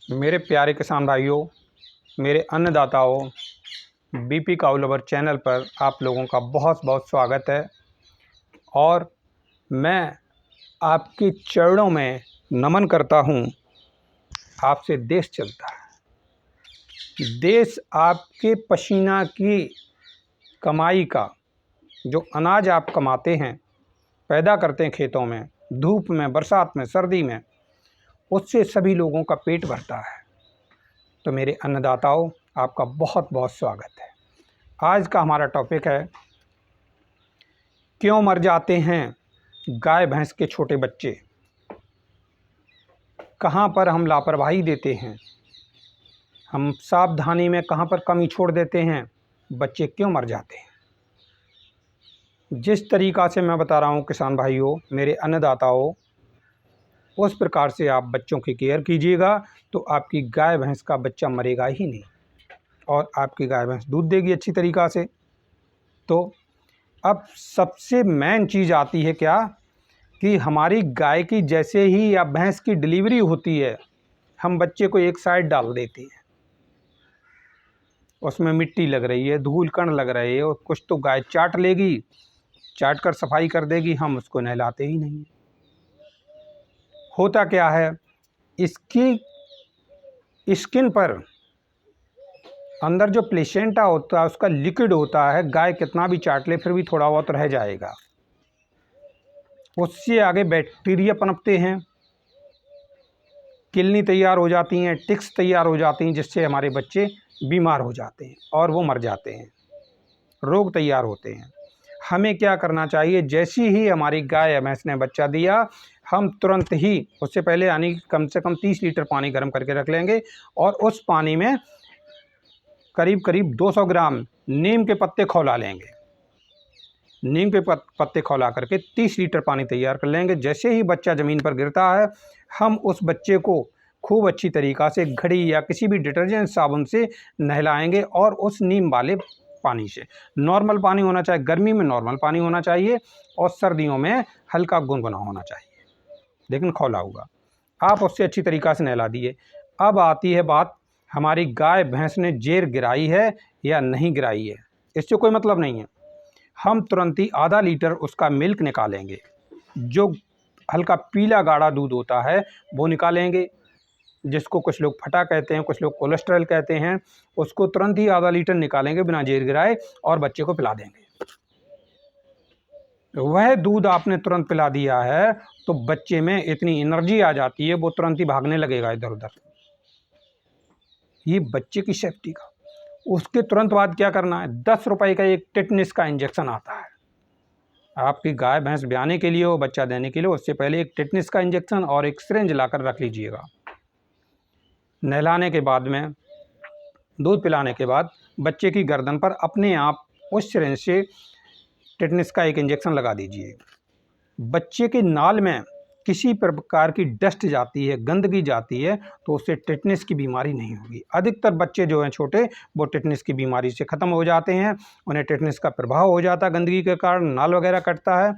मेरे प्यारे किसान भाइयों, मेरे अन्नदाताओं, बीपी काऊ लवर चैनल पर आप लोगों का बहुत बहुत स्वागत है। और मैं आपके चरणों में नमन करता हूँ। आपसे देश चलता है। देश आपके पसीना की कमाई का, जो अनाज आप कमाते हैं, पैदा करते हैं खेतों में, धूप में, बरसात में, सर्दी में, उससे सभी लोगों का पेट भरता है। तो मेरे अन्नदाताओं, आपका बहुत बहुत स्वागत है। आज का हमारा टॉपिक है, क्यों मर जाते हैं गाय भैंस के छोटे बच्चे। कहाँ पर हम लापरवाही देते हैं, हम सावधानी में कहाँ पर कमी छोड़ देते हैं, बच्चे क्यों मर जाते हैं। जिस तरीक़ा से मैं बता रहा हूँ किसान भाइयों, मेरे अन्नदाताओं, उस प्रकार से आप बच्चों की केयर कीजिएगा तो आपकी गाय भैंस का बच्चा मरेगा ही नहीं और आपकी गाय भैंस दूध देगी अच्छी तरीक़ा से। तो अब सबसे मेन चीज़ आती है क्या, कि हमारी गाय की जैसे ही या भैंस की डिलीवरी होती है, हम बच्चे को एक साइड डाल देते हैं। उसमें मिट्टी लग रही है, धूल कण लग रहे हैं, और कुछ तो गाय चाट लेगी, चाट कर सफाई कर देगी, हम उसको नहलाते ही नहीं। होता क्या है, इसकी स्किन पर अंदर जो प्लेसेंटा होता है, उसका लिक्विड होता है, गाय कितना भी चाट ले फिर भी थोड़ा बहुत रह जाएगा। उससे आगे बैक्टीरिया पनपते हैं, किलनी तैयार हो जाती हैं, टिक्स तैयार हो जाती हैं, जिससे हमारे बच्चे बीमार हो जाते हैं और वो मर जाते हैं, रोग तैयार होते हैं। हमें क्या करना चाहिए, जैसी ही हमारी गाय या भैंस ने बच्चा दिया, हम तुरंत ही, उससे पहले यानी कम से कम 30 लीटर पानी गर्म करके रख लेंगे और उस पानी में करीब करीब 200 ग्राम नीम के पत्ते खौला लेंगे। नीम के पत्ते खौला करके 30 लीटर पानी तैयार कर लेंगे। जैसे ही बच्चा ज़मीन पर गिरता है, हम उस बच्चे को खूब अच्छी तरीक़ा से घड़ी या किसी भी डिटर्जेंट साबुन से नहलाएंगे और उस नीम वाले पानी से, नॉर्मल पानी होना चाहिए, गर्मी में नॉर्मल पानी होना चाहिए और सर्दियों में हल्का गुनगुना होना चाहिए, लेकिन खौला हुआ। आप उससे अच्छी तरीक़ा से नहला दिए। अब आती है बात, हमारी गाय भैंस ने जेर गिराई है या नहीं गिराई है, इससे कोई मतलब नहीं है। हम तुरंत ही आधा लीटर उसका मिल्क निकालेंगे, जो हल्का पीला गाढ़ा दूध होता है वो निकालेंगे, जिसको कुछ लोग फटा कहते हैं, कुछ लोग कोलेस्ट्रॉल कहते हैं। उसको तुरंत ही आधा लीटर निकालेंगे बिना जेर गिराए और बच्चे को पिला देंगे। वह दूध आपने तुरंत पिला दिया है तो बच्चे में इतनी एनर्जी आ जाती है, वो तुरंत ही भागने लगेगा इधर उधर। ये बच्चे की सेफ्टी का। उसके तुरंत बाद क्या करना है, 10 रुपए का एक टेटनस का इंजेक्शन आता है। आपकी गाय भैंस ब्याने के लिए हो, बच्चा देने के लिए, उससे पहले एक टेटनस का इंजेक्शन और एक सिरिंज लाकर रख लीजिएगा। नहलाने के बाद में, दूध पिलाने के बाद बच्चे की गर्दन पर अपने आप उस सिरिंज से टेटनस का एक इंजेक्शन लगा दीजिए। बच्चे के नाल में किसी प्रकार की डस्ट जाती है, गंदगी जाती है, तो उससे टेटनस की बीमारी नहीं होगी। अधिकतर बच्चे जो हैं छोटे, वो टेटनस की बीमारी से ख़त्म हो जाते हैं। उन्हें टेटनस का प्रभाव हो जाता है, गंदगी के कारण नाल वगैरह कटता है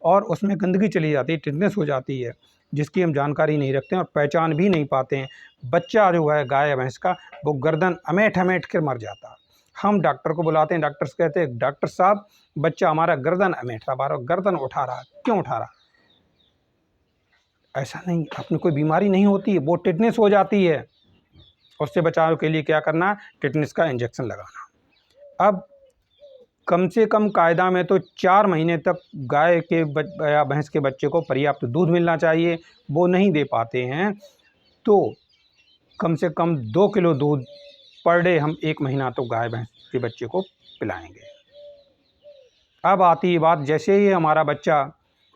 और उसमें गंदगी चली जाती है, टेटनस हो जाती है, जिसकी हम जानकारी नहीं रखते हैं और पहचान भी नहीं पाते हैं। बच्चा जो है गाय या भैंस का, वो गर्दन अमेठ अमेठ कर मर जाता है। हम डॉक्टर को बुलाते हैं, डॉक्टर कहते हैं, डॉक्टर साहब बच्चा हमारा गर्दन अमेठ रहा, बार गर्दन उठा रहा, क्यों उठा रहा? ऐसा नहीं, अपनी कोई बीमारी नहीं होती है, वो टिटनेस हो जाती है। उससे बचाव के लिए क्या करना, टिटनेस का इंजेक्शन लगाना। अब कम से कम कायदा में तो 4 महीने तक गाय के या भैंस के बच्चे को पर्याप्त दूध मिलना चाहिए। वो नहीं दे पाते हैं तो कम से कम 2 किलो दूध पर डे हम 1 महीना तो गाय भैंस के बच्चे को पिलाएंगे। अब आती है बात, जैसे ही हमारा बच्चा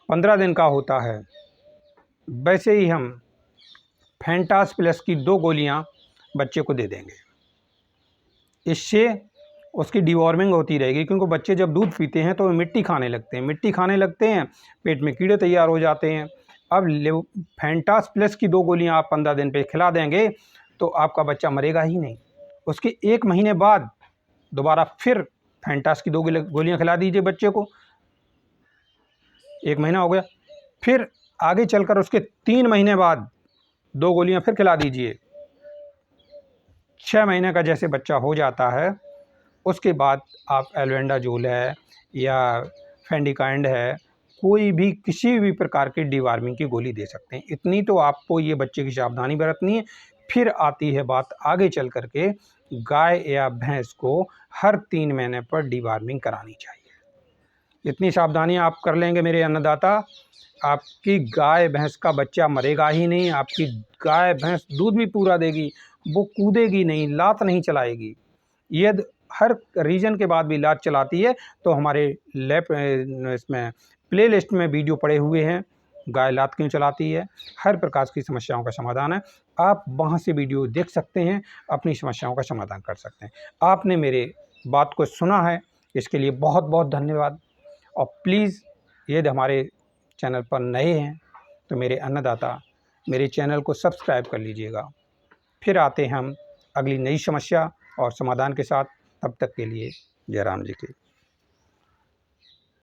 15 दिन का होता है, वैसे ही हम फैंटास प्लस की 2 गोलियां बच्चे को दे देंगे। इससे उसकी डिवॉर्मिंग होती रहेगी, क्योंकि बच्चे जब दूध पीते हैं तो वे मिट्टी खाने लगते हैं, मिट्टी खाने लगते हैं, पेट में कीड़े तैयार हो जाते हैं। अब फैंटास प्लस की 2 गोलियां आप 15 दिन पे खिला देंगे तो आपका बच्चा मरेगा ही नहीं। उसके 1 महीने बाद दोबारा फिर फैंटास की 2 गोलियां खिला दीजिए बच्चे को। 1 महीना हो गया, फिर आगे चलकर उसके 3 महीने बाद 2 गोलियां फिर खिला दीजिए। 6 महीने का जैसे बच्चा हो जाता है, उसके बाद आप एल्बेंडाजोल है या फेंडिकाइंड है, कोई भी किसी भी प्रकार की डिवार्मिंग की गोली दे सकते हैं। इतनी तो आपको ये बच्चे की सावधानी बरतनी है। फिर आती है बात आगे चल कर के, गाय या भैंस को हर 3 महीने पर डिवार्मिंग करानी चाहिए। इतनी सावधानी आप कर लेंगे मेरे अन्नदाता, आपकी गाय भैंस का बच्चा मरेगा ही नहीं। आपकी गाय भैंस दूध भी पूरा देगी, वो कूदेगी नहीं, लात नहीं चलाएगी। यदि हर रीजन के बाद भी लात चलाती है तो हमारे इसमें प्ले लिस्ट में वीडियो पड़े हुए हैं, गाय लात क्यों चलाती है, हर प्रकार की समस्याओं का समाधान है। आप वहाँ से वीडियो देख सकते हैं, अपनी समस्याओं का समाधान कर सकते हैं। आपने मेरे बात को सुना है, इसके लिए बहुत बहुत धन्यवाद। और प्लीज़ यदि हमारे चैनल पर नए हैं तो मेरे अन्नदाता मेरे चैनल को सब्सक्राइब कर लीजिएगा। फिर आते हैं हम अगली नई समस्या और समाधान के साथ। तब तक के लिए जय राम जी की।